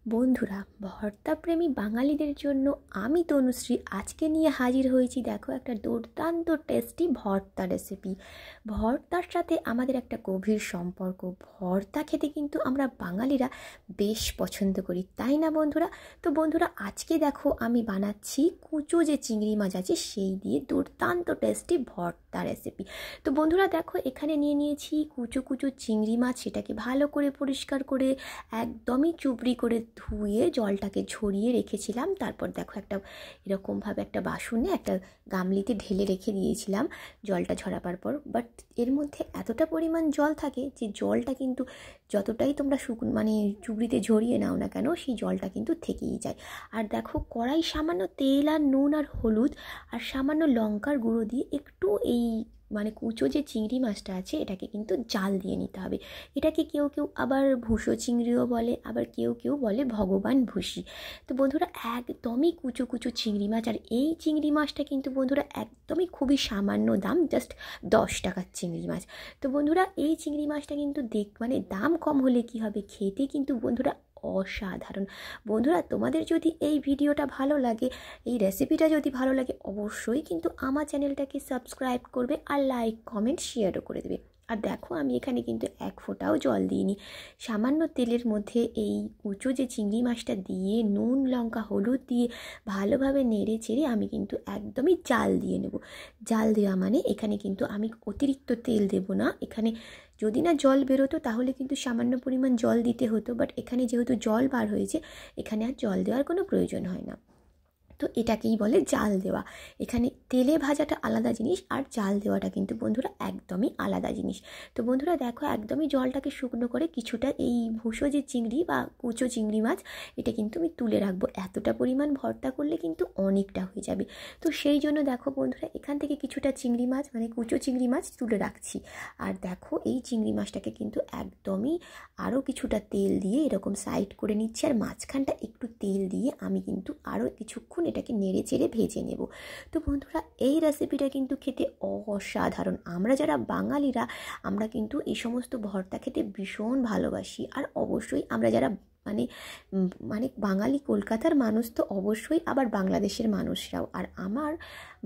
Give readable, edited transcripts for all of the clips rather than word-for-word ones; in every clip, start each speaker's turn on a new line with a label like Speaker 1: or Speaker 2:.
Speaker 1: বন্ধুরা, ভর্তাপ্রেমী বাঙালিদের জন্য আমি তনুশ্রী আজকে নিয়ে হাজির হয়েছি। দেখো, একটা দুর্দান্ত টেস্টি ভর্তা রেসিপি। ভর্তার সাথে আমাদের একটা গভীর সম্পর্ক। ভর্তা খেতে কিন্তু আমরা বাঙালিরা বেশ পছন্দ করি, তাই না বন্ধুরা? তো বন্ধুরা, আজকে দেখো আমি বানাচ্ছি কুচো যে চিংড়ি মাছ আছে সেই দিয়ে দুর্দান্ত টেস্টি ভর্তা রেসিপি। তো বন্ধুরা দেখো, এখানে নিয়ে নিয়েছি কুচো কুচো চিংড়ি মাছ। সেটাকে ভালো করে পরিষ্কার করে একদমই চুবড়ি করে ধুয়ে জলটাকে ঝরিয়ে রেখেছিলাম। তারপর দেখো এরকমভাবে একটা বাসনে একটা গামলিতে ঢেলে রেখে দিয়েছিলাম জলটা ঝরাবার পর। বাট এর মধ্যে এতটা পরিমাণ জল থাকে যে জলটা কিন্তু যতটাই তোমরা চুবড়িতে ঝরিয়ে নাও না কেন, সেই জলটা কিন্তু থেকেই যায়। আর দেখো, কড়াই সামান্য তেল আর নুন আর হলুদ আর সামান্য লঙ্কার গুঁড়ো দিয়ে একটু এই কুচো যে চিংড়ি মাছটা আছে এটাকে কিন্তু জাল দিয়ে নিতে হবে। এটাকে কেউ কেউ আবার ভুসো চিংড়িও বলে, আবার কেউ কেউ বলে ভগবান ভুসি। তো বন্ধুরা, একদমই কুচো কুচো চিংড়ি মাছ। আর এই চিংড়ি মাছটা কিন্তু বন্ধুরা একদমই খুবই সামান্য দাম, জাস্ট 10 টাকার চিংড়ি মাছ। তো বন্ধুরা, এই চিংড়ি মাছটা কিন্তু দাম কম হলে কি হবে, খেতে কিন্তু বন্ধুরা অসাধারণ। বন্ধুরা, তোমাদের যদি এই ভিডিওটা ভালো লাগে, এই রেসিপিটা যদি ভালো লাগে, অবশ্যই কিন্তু আমার চ্যানেলটাকে সাবস্ক্রাইব করবে আর লাইক কমেন্ট শেয়ারও করে দেবে। আর দেখো, আমি এখানে কিন্তু এক ফোঁটাও জল দিইনি। সামান্য তেলের মধ্যে এই কুচো যে চিংড়ি মাছটা দিয়ে নুন লঙ্কা হলুদ দিয়ে ভালোভাবে নেড়ে চেড়ে আমি কিন্তু একদমই জাল দিয়ে নেব। জাল দেওয়া মানে এখানে কিন্তু আমি অতিরিক্ত তেল দেব না। এখানে যদি না জল বেরোতো তাহলে কিন্তু সামান্য পরিমাণ জল দিতে হতো, বাট এখানে যেহেতু জল বার হয়েছে, এখানে আর জল দেওয়ার কোনো প্রয়োজন হয় না। তো এটাকেই বলে জাল দেওয়া। এখানে তেলে ভাজাটা আলাদা জিনিস, আর জাল দেওয়াটা কিন্তু বন্ধুরা একদমই আলাদা জিনিস। তো বন্ধুরা দেখো, একদমই জলটাকে শুকনো করে কিছুটা এই ভুসো যে চিংড়ি বা কুচো চিংড়ি মাছ, এটা কিন্তু আমি তুলে রাখবো। এতটা পরিমাণ ভর্তা করলে কিন্তু অনেকটা হয়ে যাবে। তো সেই জন্য দেখো বন্ধুরা, এখান থেকে কিছুটা চিংড়ি মাছ কুচো চিংড়ি মাছ তুলে রাখছি। আর দেখো, এই চিংড়ি মাছটাকে কিন্তু একদমই আরও কিছুটা তেল দিয়ে এরকম সাইড করে নিচ্ছি, আর মাঝখানটা একটু তেল দিয়ে আমি কিন্তু আরও কিছুক্ষণ এটাকে নেড়ে চেড়ে ভেজে নেব। তো বন্ধুরা, এই রেসিপিটা কিন্তু খেতে অসাধারণ। আমরা যারা বাঙালিরা, আমরা কিন্তু এই সমস্ত ভর্তা খেতে ভীষণ ভালোবাসি। আর অবশ্যই আমরা যারা বাঙালি কলকাতার মানুষ, তো অবশ্যই আবার বাংলাদেশের মানুষরাও। আর আমার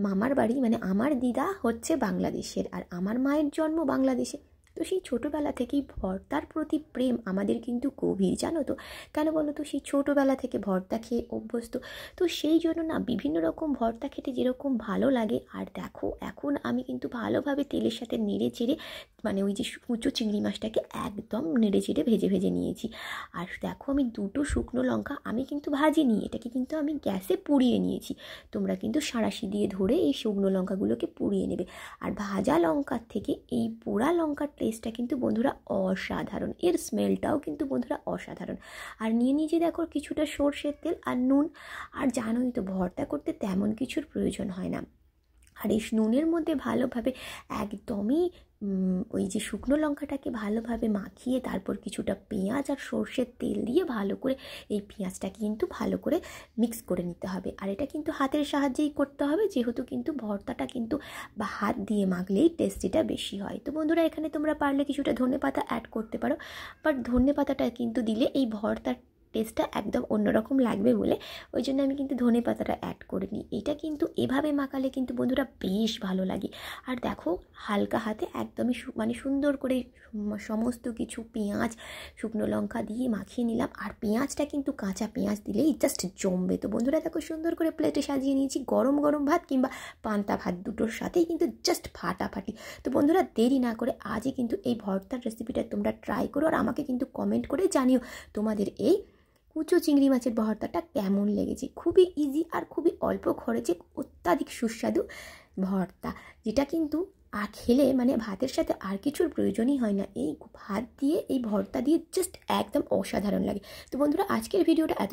Speaker 1: মামার বাড়ি আমার দিদা হচ্ছে বাংলাদেশের, আর আমার মায়ের জন্ম বাংলাদেশে। তো সেই ছোটোবেলা থেকেই ভর্তার প্রতি প্রেম আমাদের কিন্তু গভীর, জানো তো? কেন বলো তো? সেই ছোটোবেলা থেকে ভর্তা খেয়ে অভ্যস্ত। তো সেই জন্য না, বিভিন্ন রকম ভর্তা খেতে যেরকম ভালো লাগে। আর দেখো, এখন আমি কিন্তু ভালোভাবে তেলের সাথে নেড়ে চেড়ে ওই যে কুচো চিংড়ি মাছটাকে একদম নেড়ে চেড়ে ভেজে ভেজে নিয়েছি। আর দেখো, আমি দুটো শুকনো লঙ্কা আমি কিন্তু ভাজিনি, এটাকে কিন্তু আমি গ্যাসে পুড়িয়ে নিয়েছি। তোমরা কিন্তু সাঁড়াশি দিয়ে ধরে এই শুকনো লঙ্কাগুলোকে পুড়িয়ে নেবে। আর ভাজা লঙ্কার থেকে এই পোড়া লঙ্কার টেস্টটা কিন্তু বন্ধুরা অসাধারণ, এর স্মেলটাও কিন্তু বন্ধুরা অসাধারণ। আর নিয়ে নিয়েছি দেখো কিছুটা সর্ষের তেল আর নুন। আর জানোই তো, ভর্তা করতে তেমন কিছুর প্রয়োজন হয় না। আর এই নুনের মধ্যে ভালোভাবে একদমই ওই যে শুকনো লঙ্কাটাকে ভালোভাবে মাখিয়ে তারপর কিছুটা পেঁয়াজ আর সর্ষের তেল দিয়ে ভালো করে এই পেঁয়াজটাকে কিন্তু ভালো করে মিক্স করে নিতে হবে। আর এটা কিন্তু হাতের সাহায্যেই করতে হবে, যেহেতু কিন্তু ভর্তাটা কিন্তু হাত দিয়ে মাখলেই টেস্টিটা বেশি হয়। তো বন্ধুরা, এখানে তোমরা পারলে কিছুটা ধনেপাতা অ্যাড করতে পারো, বাট ধনেপাতাটা কিন্তু দিলে এই ভর্তার টেস্টটা একদম অন্যরকম লাগবে বলে ওই জন্য আমি কিন্তু ধনেপাতাটা অ্যাড করিনি। এটা কিন্তু এভাবে মাখালে কিন্তু বন্ধুরা বেশ ভালো লাগে। আর দেখো, হালকা হাতে একদমই সুন্দর করে সমস্ত কিছু পেঁয়াজ শুকনো লঙ্কা দিয়ে মাখিয়ে নিলাম। আর পেঁয়াজটা কিন্তু কাঁচা পেঁয়াজ দিলেই জাস্ট জমবে। তো বন্ধুরা দেখো, সুন্দর করে প্লেটে সাজিয়ে নিয়েছি। গরম গরম ভাত কিংবা পান্তা ভাত দুটোর সাথেই কিন্তু জাস্ট ফাটাফাটি। তো বন্ধুরা, দেরি না করে আজই কিন্তু এই ভর্তার রেসিপিটা তোমরা ট্রাই করো, আর আমাকে কিন্তু কমেন্ট করে জানিও তোমাদের এই কুচো চিংড়ি মাছের ভর্তাটা কেমন লেগেছে। খুবই ইজি আর খুবই অল্প খরচে অত্যাধিক সুস্বাদু ভর্তা, যেটা কিন্তু খেলে ভাতের সাথে আর কিছুর প্রয়োজনই হয় না। এই ভাত দিয়ে এই ভর্তা দিয়ে জাস্ট একদম অসাধারণ লাগে। তো বন্ধুরা, আজকের ভিডিওটা এত